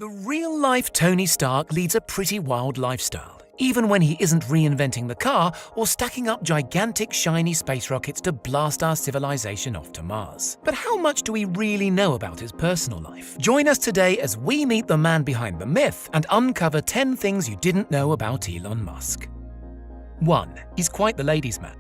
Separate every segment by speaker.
Speaker 1: The real-life Tony Stark leads a pretty wild lifestyle, even when he isn't reinventing the car or stacking up gigantic shiny space rockets to blast our civilization off to Mars. But how much do we really know about his personal life? Join us today as we meet the man behind the myth and uncover 10 things you didn't know about Elon Musk. 1. He's quite the ladies' man.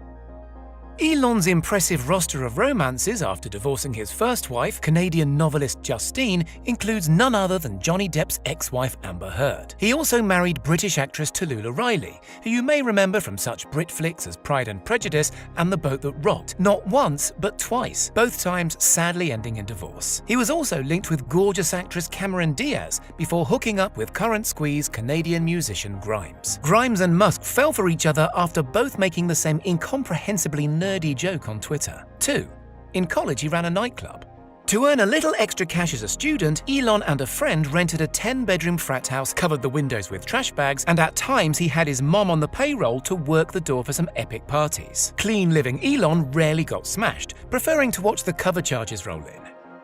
Speaker 1: Elon's impressive roster of romances after divorcing his first wife, Canadian novelist Justine, includes none other than Johnny Depp's ex-wife Amber Heard. He also married British actress Tallulah Riley, who you may remember from such Brit flicks as Pride and Prejudice and The Boat That Rocked, not once but twice, both times sadly ending in divorce. He was also linked with gorgeous actress Cameron Diaz before hooking up with current squeeze Canadian musician Grimes. Grimes and Musk fell for each other after both making the same incomprehensibly nerdy joke on Twitter. 2. In college, he ran a nightclub. To earn a little extra cash as a student, Elon and a friend rented a 10-bedroom frat house, covered the windows with trash bags, and at times he had his mom on the payroll to work the door for some epic parties. Clean-living Elon rarely got smashed, preferring to watch the cover charges roll in.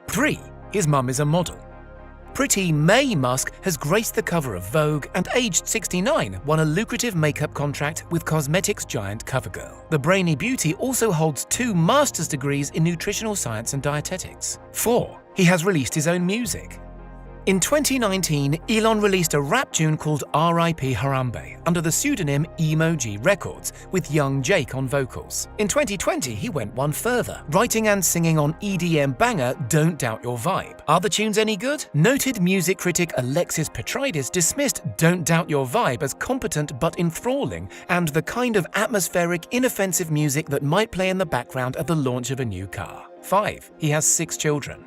Speaker 1: 3. His mum is a model. Pretty Mae Musk has graced the cover of Vogue and, aged 69, won a lucrative makeup contract with cosmetics giant CoverGirl. The brainy beauty also holds 2 master's degrees in nutritional science and dietetics. 4. He has released his own music. In 2019, Elon released a rap tune called R.I.P. Harambe under the pseudonym Emo-G Records, with Young Jake on vocals. In 2020, he went one further, writing and singing on EDM banger Don't Doubt Your Vibe. Are the tunes any good? Noted music critic Alexis Petridis dismissed Don't Doubt Your Vibe as competent but enthralling and the kind of atmospheric, inoffensive music that might play in the background at the launch of a new car. 5. He has 6 children.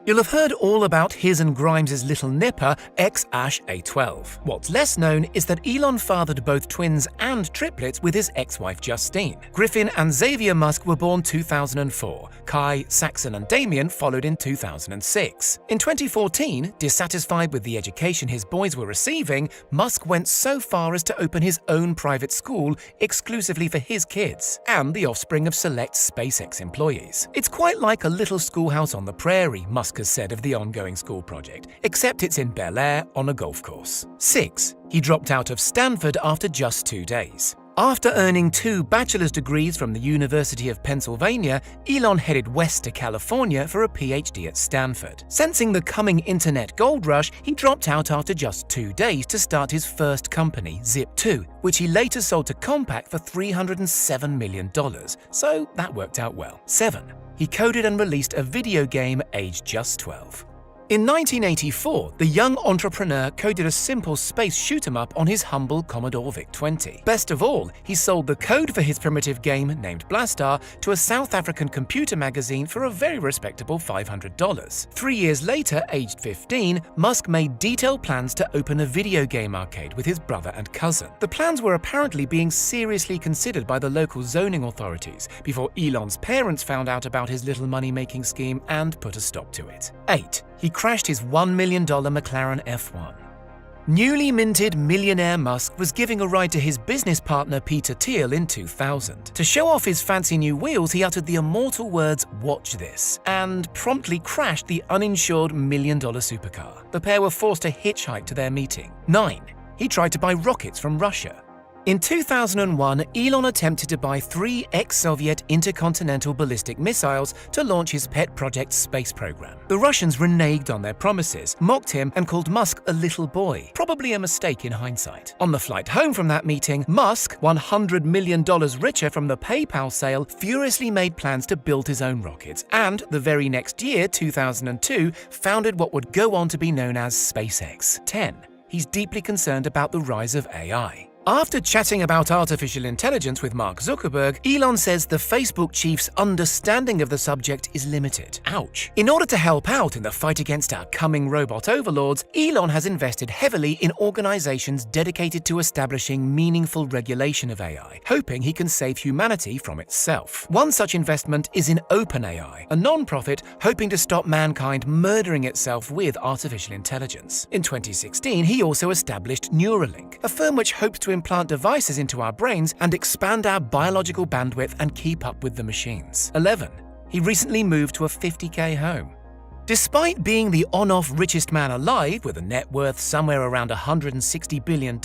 Speaker 1: You'll have heard all about his and Grimes' little nipper, ex-Ash A12. What's less known is that Elon fathered both twins and triplets with his ex-wife Justine. Griffin and Xavier Musk were born 2004. Kai, Saxon and Damien followed in 2006. In 2014, dissatisfied with the education his boys were receiving, Musk went so far as to open his own private school exclusively for his kids and the offspring of select SpaceX employees. It's quite like a little schoolhouse on the prairie, Musk has said of the ongoing school project, except it's in Bel Air on a golf course. 6. He dropped out of Stanford after just 2 days. After earning 2 bachelor's degrees from the University of Pennsylvania, Elon headed west to California for a PhD at Stanford. Sensing the coming internet gold rush, he dropped out after just 2 days to start his first company, Zip2, which he later sold to Compaq for $307 million, so that worked out well. 7. He coded and released a video game aged just 12. In 1984, the young entrepreneur coded a simple space shoot-'em-up on his humble Commodore VIC-20. Best of all, he sold the code for his primitive game, named Blastar, to a South African computer magazine for a very respectable $500. 3 years later, aged 15, Musk made detailed plans to open a video game arcade with his brother and cousin. The plans were apparently being seriously considered by the local zoning authorities before Elon's parents found out about his little money-making scheme and put a stop to it. 8. He crashed his $1 million McLaren F1. Newly minted millionaire Musk was giving a ride to his business partner Peter Thiel in 2000. To show off his fancy new wheels, he uttered the immortal words, "Watch this," and promptly crashed the uninsured $1 million supercar. The pair were forced to hitchhike to their meeting. 9. He tried to buy rockets from Russia. In 2001, Elon attempted to buy 3 ex-Soviet intercontinental ballistic missiles to launch his pet project space program. The Russians reneged on their promises, mocked him, and called Musk a little boy, probably a mistake in hindsight. On the flight home from that meeting, Musk, $100 million richer from the PayPal sale, furiously made plans to build his own rockets, and the very next year, 2002, founded what would go on to be known as SpaceX. 10. He's deeply concerned about the rise of AI. After chatting about artificial intelligence with Mark Zuckerberg, Elon says the Facebook chief's understanding of the subject is limited. Ouch. In order to help out in the fight against our coming robot overlords, Elon has invested heavily in organizations dedicated to establishing meaningful regulation of AI, hoping he can save humanity from itself. One such investment is in OpenAI, a non-profit hoping to stop mankind murdering itself with artificial intelligence. In 2016, he also established Neuralink, a firm which hopes to implant devices into our brains and expand our biological bandwidth and keep up with the machines. 11. He recently moved to a $50K home. Despite being the on-off richest man alive with a net worth somewhere around $160 billion,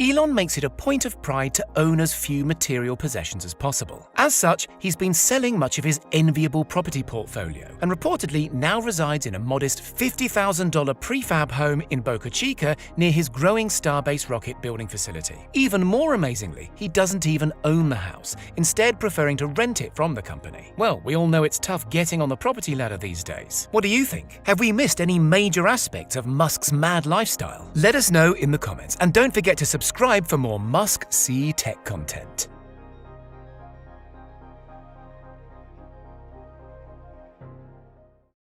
Speaker 1: Elon makes it a point of pride to own as few material possessions as possible. As such, he's been selling much of his enviable property portfolio and reportedly now resides in a modest $50,000 prefab home in Boca Chica near his growing Starbase rocket building facility. Even more amazingly, he doesn't even own the house, instead preferring to rent it from the company. Well, we all know it's tough getting on the property ladder these days. What do you think? Have we missed any major aspects of Musk's mad lifestyle? Let us know in the comments, and don't forget to subscribe for more Musk C Tech content.